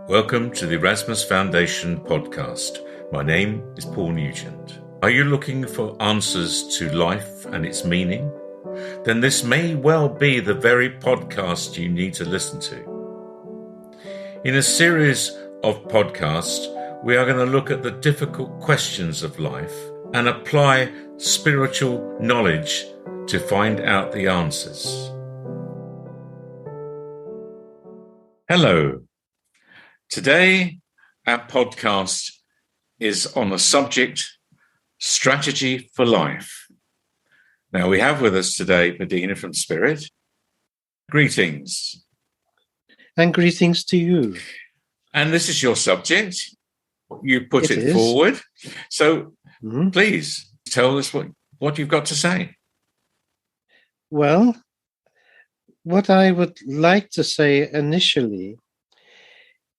Welcome to the Erasmus Foundation podcast. My name is Paul Nugent. Are you looking for answers to life and its meaning? Then this may well be the very podcast you need to listen to. In a series of podcasts, we are going to look at the difficult questions of life and apply spiritual knowledge to find out the answers. Hello. Today, our podcast is on the subject, strategy for life. Now, we have with us today Medina from Spirit. Greetings. And greetings to you. And this is your subject. You put it forward. So please tell us what you've got to say. Well, what I would like to say initially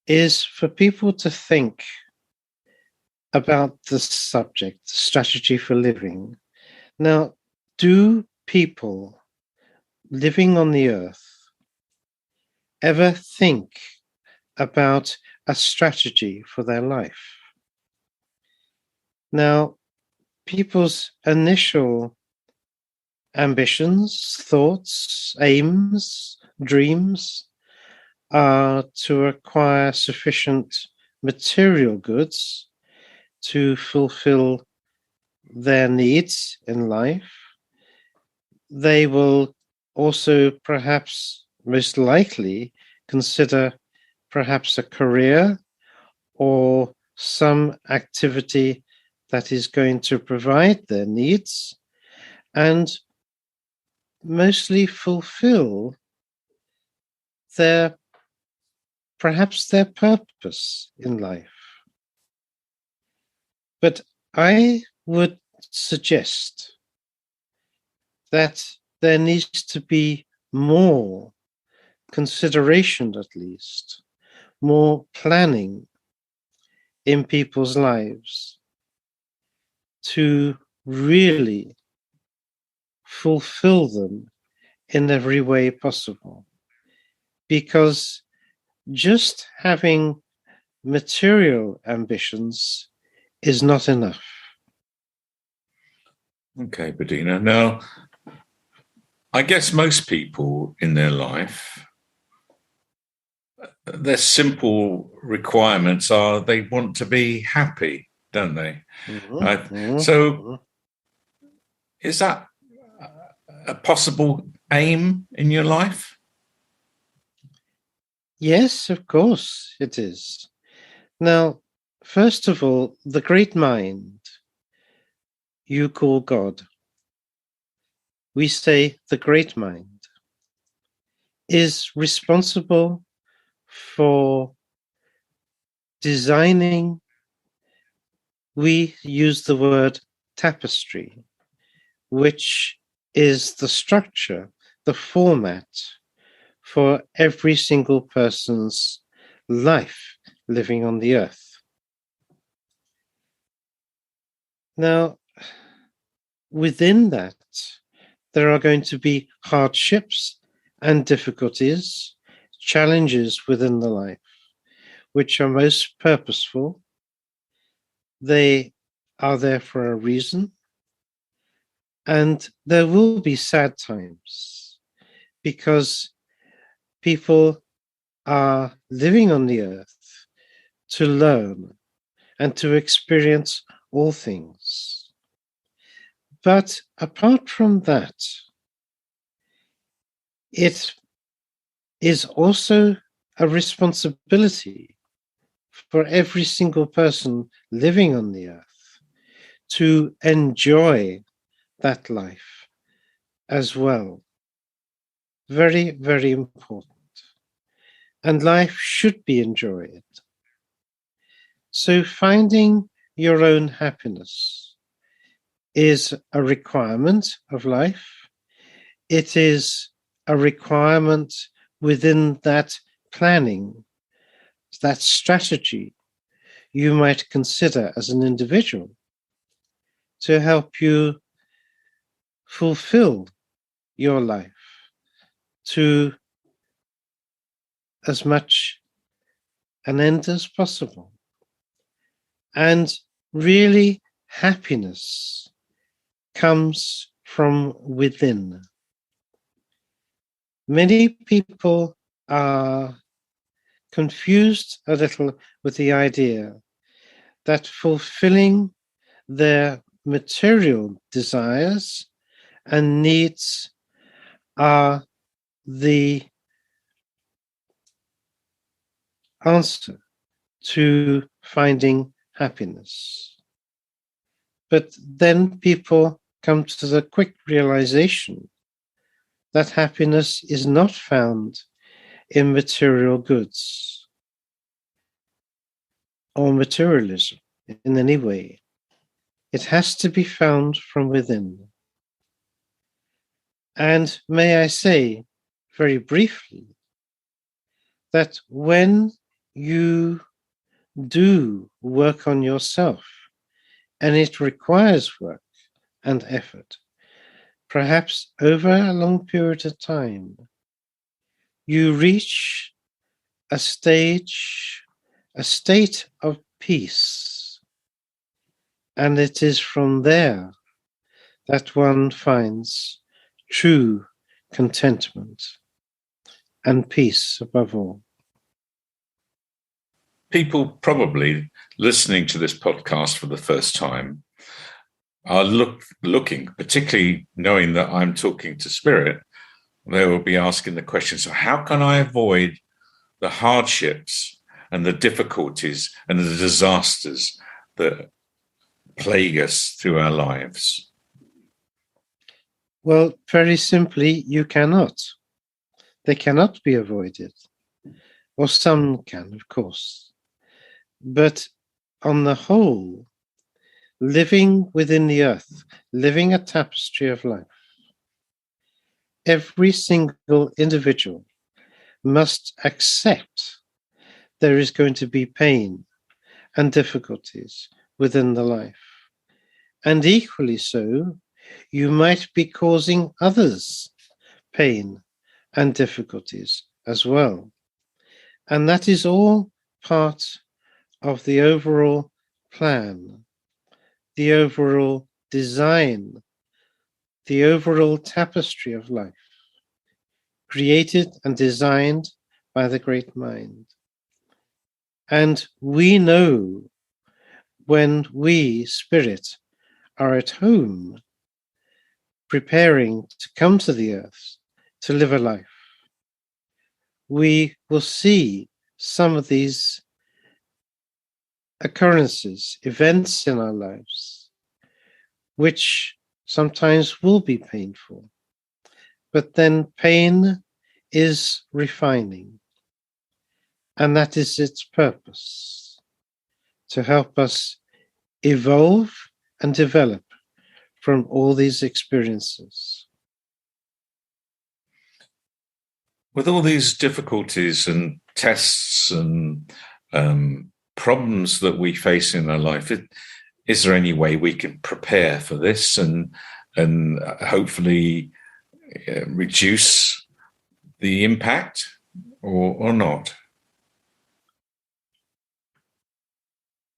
is for people to think about the subject, strategy for living. Now, do people living on the earth ever think about a strategy for their life? Now, people's initial ambitions, thoughts, aims, dreams are to acquire sufficient material goods to fulfill their needs in life. They will also perhaps, most likely, consider perhaps a career or some activity that is going to provide their needs and mostly fulfill perhaps their purpose in life. But I would suggest that there needs to be more consideration, at least, more planning in people's lives to really fulfill them in every way possible. Because just having material ambitions is not enough. Okay, Medina. Now, I guess most people in their life, their simple requirements are they want to be happy, don't they? So is that a possible aim in your life? Yes, of course it is. Now, first of all, the great mind you call God, we say the great mind, is responsible for designing, we use the word tapestry, which is the structure, the format for every single person's life living on the earth. Now, within that, there are going to be hardships and difficulties, challenges within the life, which are most purposeful. They are there for a reason. And there will be sad times because people are living on the earth to learn and to experience all things. But apart from that, it is also a responsibility for every single person living on the earth to enjoy that life as well. Very, very important. And life should be enjoyed. So finding your own happiness is a requirement of life. It is a requirement within that planning, that strategy you might consider as an individual to help you fulfill your life to as much an end as possible. And really, happiness comes from within. Many people are confused a little with the idea that fulfilling their material desires and needs are the answer to finding happiness. But then people come to the quick realization that happiness is not found in material goods or materialism in any way. It has to be found from within. And may I say, very briefly, that when you do work on yourself, and it requires work and effort, perhaps over a long period of time, you reach a state of peace. And it is from there that one finds true contentment and peace above all. People probably listening to this podcast for the first time are looking, particularly knowing that I'm talking to Spirit, they will be asking the question, so how can I avoid the hardships and the difficulties and the disasters that plague us through our lives? Well, very simply, you cannot. They cannot be avoided. Or some can, of course. But on the whole, living within the earth, living a tapestry of life, every single individual must accept there is going to be pain and difficulties within the life. And equally so, you might be causing others pain and difficulties as well. And that is all part of the overall plan, the overall design, the overall tapestry of life, created and designed by the great mind. And we know when we, spirit, are at home, preparing to come to the earth to live a life, we will see some of these occurrences, events in our lives, which sometimes will be painful. But then pain is refining, and that is its purpose, to help us evolve and develop from all these experiences. With all these difficulties and tests and problems that we face in our life, is there any way we can prepare for this and hopefully reduce the impact or not?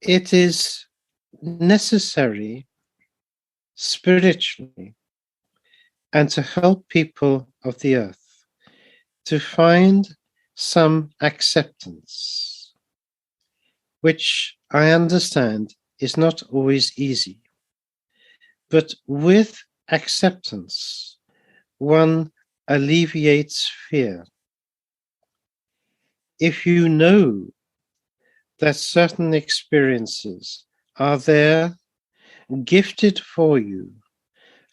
It is necessary spiritually and to help people of the earth to find some acceptance, which I understand is not always easy. But with acceptance, one alleviates fear. If you know that certain experiences are there, gifted for you,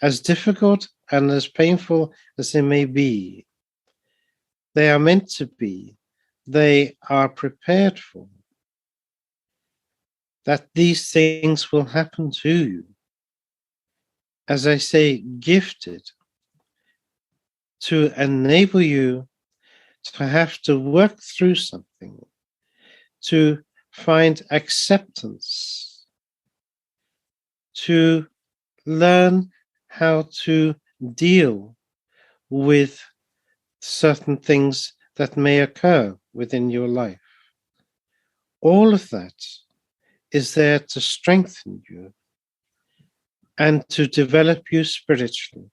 as difficult and as painful as they may be, they are meant to be, they are prepared for, that these things will happen to you. As I say, gifted to enable you to have to work through something, to find acceptance, to learn how to deal with certain things that may occur within your life. all of that is there to strengthen you and to develop you spiritually.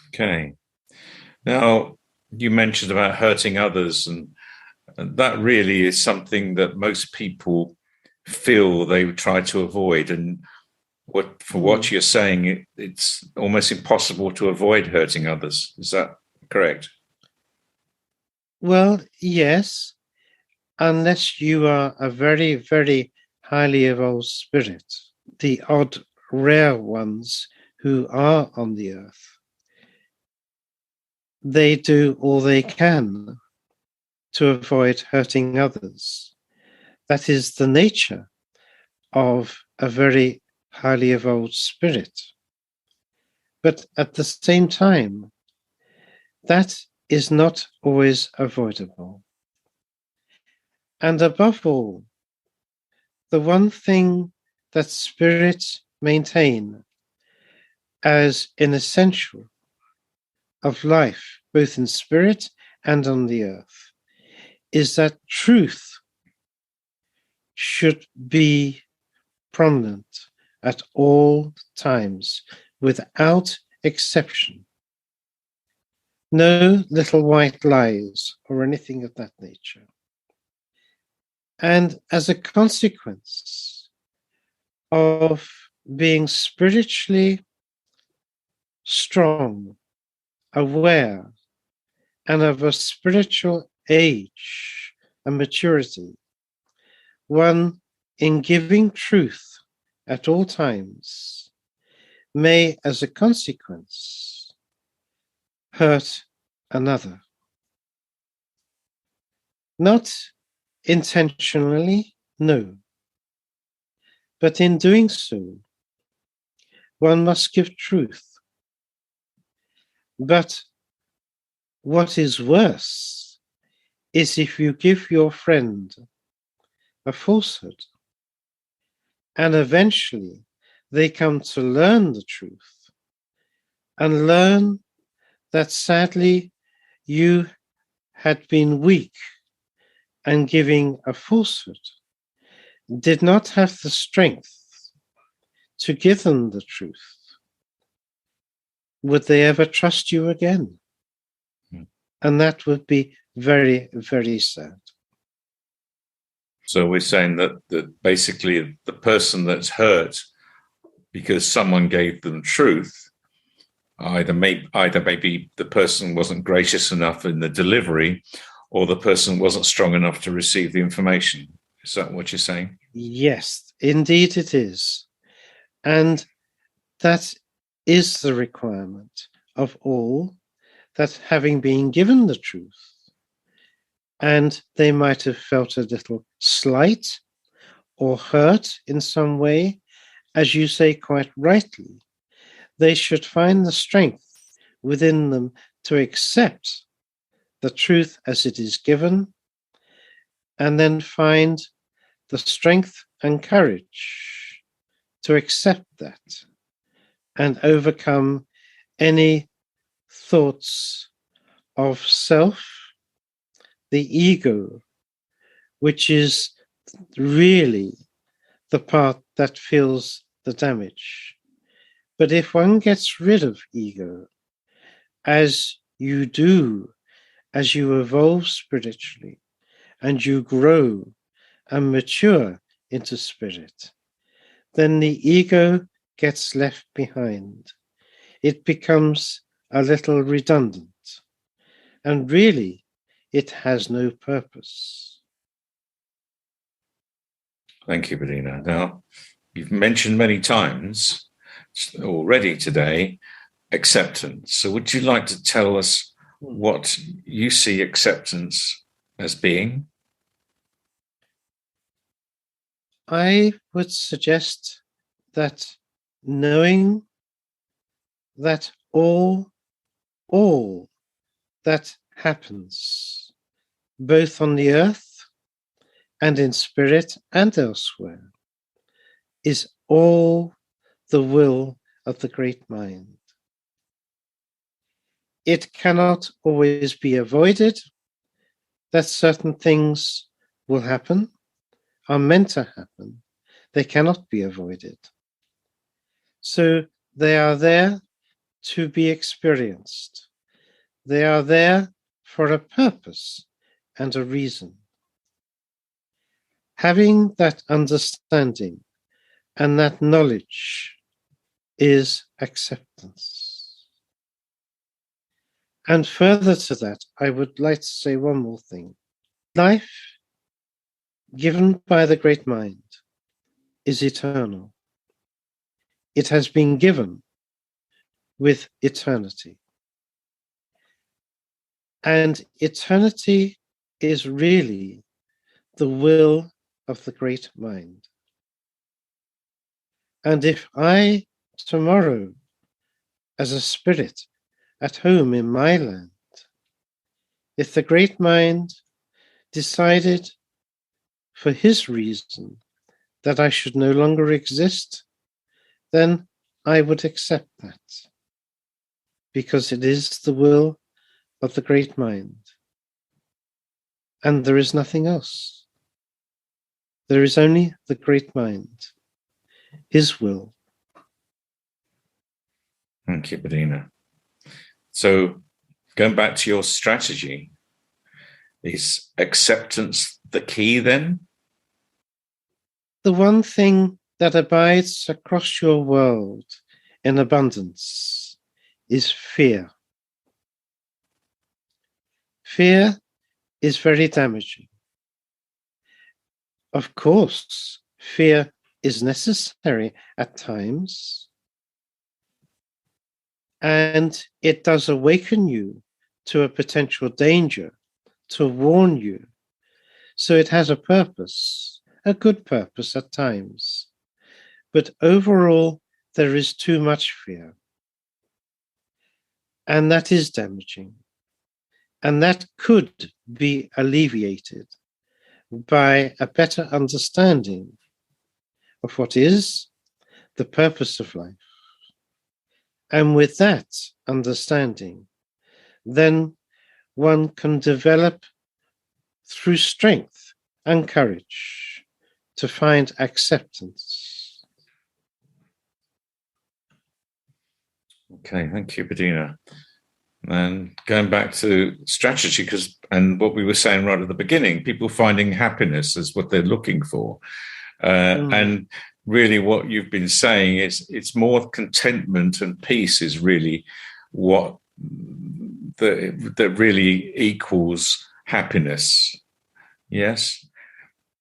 Okay. Now, you mentioned about hurting others, and that really is something that most people feel they would try to avoid. And what you're saying, it's almost impossible to avoid hurting others. Is that correct? Well, yes, unless you are a very, very highly evolved spirit, the odd, rare ones who are on the earth. They do all they can to avoid hurting others. That is the nature of a very highly evolved spirit. But at the same time, that is not always avoidable. And above all, the one thing that spirits maintain as an essential of life, both in spirit and on the earth, is that truth should be prominent at all times, without exception. No little white lies or anything of that nature. And as a consequence of being spiritually strong, aware, and of a spiritual age and maturity, one, in giving truth at all times, may, as a consequence, hurt another. Not intentionally, no. But in doing so, one must give truth. But what is worse is if you give your friend a falsehood, and eventually they come to learn the truth and learn that sadly you had been weak and giving a falsehood, did not have the strength to give them the truth. Would they ever trust you again? And that would be very, very sad. So we're saying that basically the person that's hurt because someone gave them truth, either maybe the person wasn't gracious enough in the delivery, or the person wasn't strong enough to receive the information. Is that what you're saying? Yes, indeed it is. And that is the requirement of all, that having been given the truth, and they might have felt a little slight or hurt in some way, as you say quite rightly, they should find the strength within them to accept the truth as it is given, and then find the strength and courage to accept that and overcome any thoughts of self, the ego, which is really the part that feels the damage. But if one gets rid of ego, as you do, as you evolve spiritually, and you grow and mature into spirit, then the ego gets left behind. It becomes a little redundant, and really it has no purpose. Thank you, Bettina. Now, you've mentioned many times already today acceptance. So would you like to tell us what you see acceptance as being? I would suggest that knowing that all that happens, both on the earth and in spirit and elsewhere, is all the will of the great mind. It cannot always be avoided, that certain things will happen, are meant to happen. They cannot be avoided. So they are there to be experienced. They are there for a purpose and a reason. Having that understanding and that knowledge is acceptance. And further to that, I would like to say one more thing. Life given by the great mind is eternal. It has been given with eternity. And eternity is really the will of the great mind. And if I tomorrow, as a spirit at home in my land, if the great mind decided for his reason that I should no longer exist, then I would accept that, because it is the will of the great mind. And there is nothing else. There is only the great mind, his will. Thank you, Bettina. So going back to your strategy, is acceptance the key then? The one thing that abides across your world in abundance is fear. Fear is very damaging. Of course, fear is necessary at times, and it does awaken you to a potential danger, to warn you. So it has a purpose, a good purpose at times. But overall, there is too much fear. And that is damaging. And that could be alleviated by a better understanding of what is the purpose of life. And with that understanding, then one can develop through strength and courage to find acceptance. Okay, thank you, Bettina. And going back to strategy, and what we were saying right at the beginning, people finding happiness is what they're looking for. And really what you've been saying is it's more contentment and peace is really what that really equals happiness. Yes?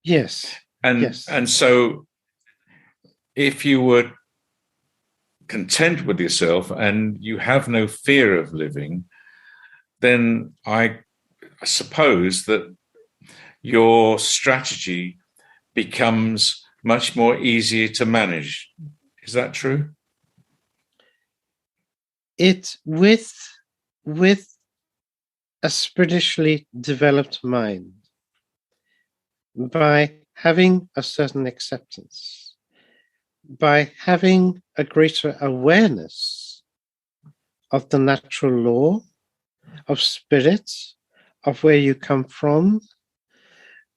Yes. And so if you were content with yourself and you have no fear of living, then I suppose that your strategy becomes much more easier to manage. Is that true? It with a spiritually developed mind, by having a certain acceptance, by having a greater awareness of the natural law, of spirit, of where you come from,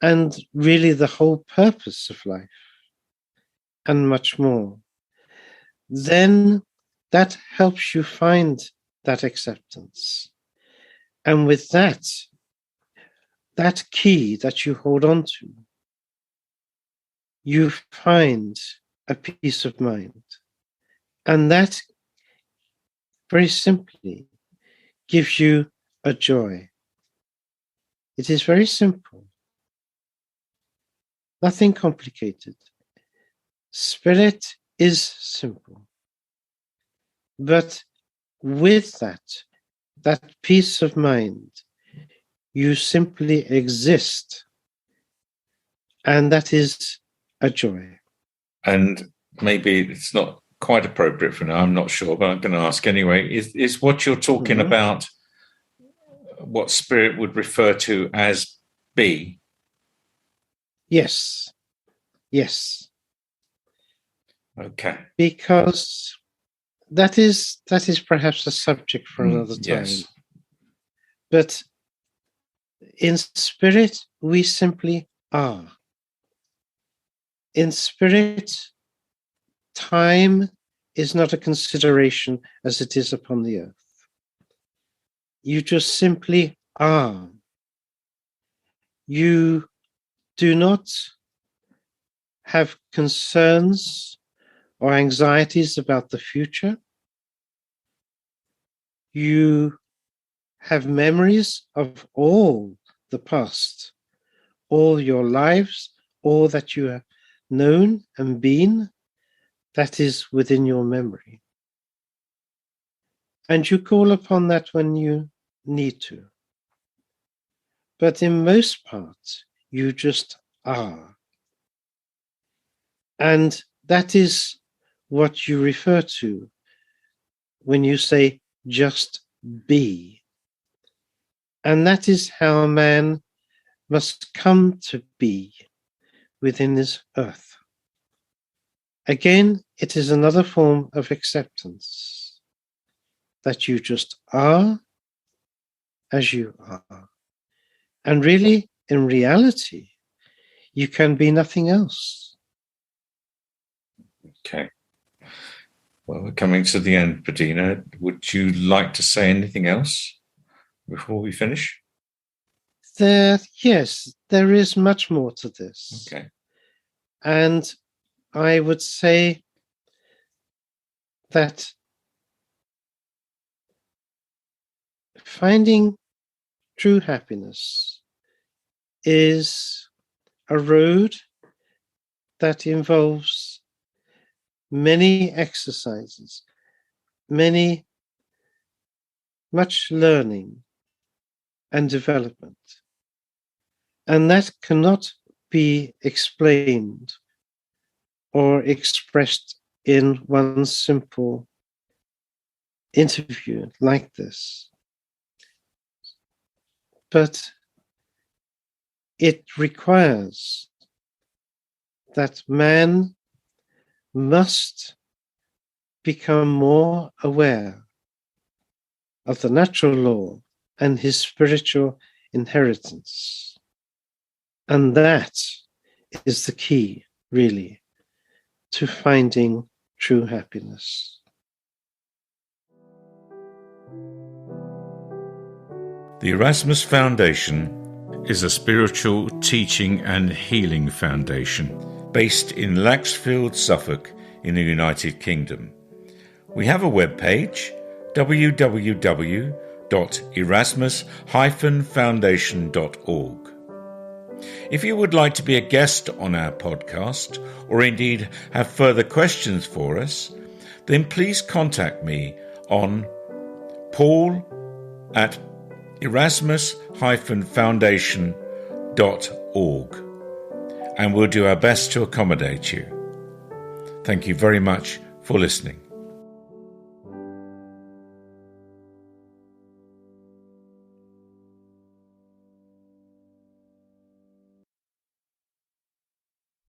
and really the whole purpose of life, and much more, then that helps you find that acceptance. And with that key that you hold on to, you find a peace of mind. And that, very simply, gives you a joy. It is very simple. Nothing complicated. Spirit is simple. But with that peace of mind, you simply exist. And that is a joy. And maybe it's not quite appropriate for now, I'm not sure, but I'm going to ask anyway. Is what you're talking about what spirit would refer to as be? Yes. Okay. Because that is perhaps a subject for another time. Yes. But In spirit, we simply are. In spirit, time is not a consideration as it is upon the earth. You just simply are. You do not have concerns or anxieties about the future. You have memories of all the past, all your lives, all that you have known and been, that is within your memory. And you call upon that when you need to. But in most parts, you just are. And that is what you refer to when you say just be. And that is how a man must come to be within this earth. Again, it is another form of acceptance, that you just are as you are. And really, in reality, you can be nothing else. Okay. Well, we're coming to the end, Bettina. Would you like to say anything else before we finish? Yes, there is much more to this. Okay. And I would say that finding true happiness is a road that involves many exercises, much learning and development. And that cannot be explained or expressed in one simple interview like this. But it requires that man must become more aware of the natural law and his spiritual inheritance. And that is the key, really, to finding true happiness. The Erasmus Foundation is a spiritual teaching and healing foundation based in Laxfield, Suffolk, in the United Kingdom. We have a webpage, www.erasmus-foundation.org. If you would like to be a guest on our podcast, or indeed have further questions for us, then please contact me on paul@erasmus-foundation.org, and we'll do our best to accommodate you. Thank you very much for listening.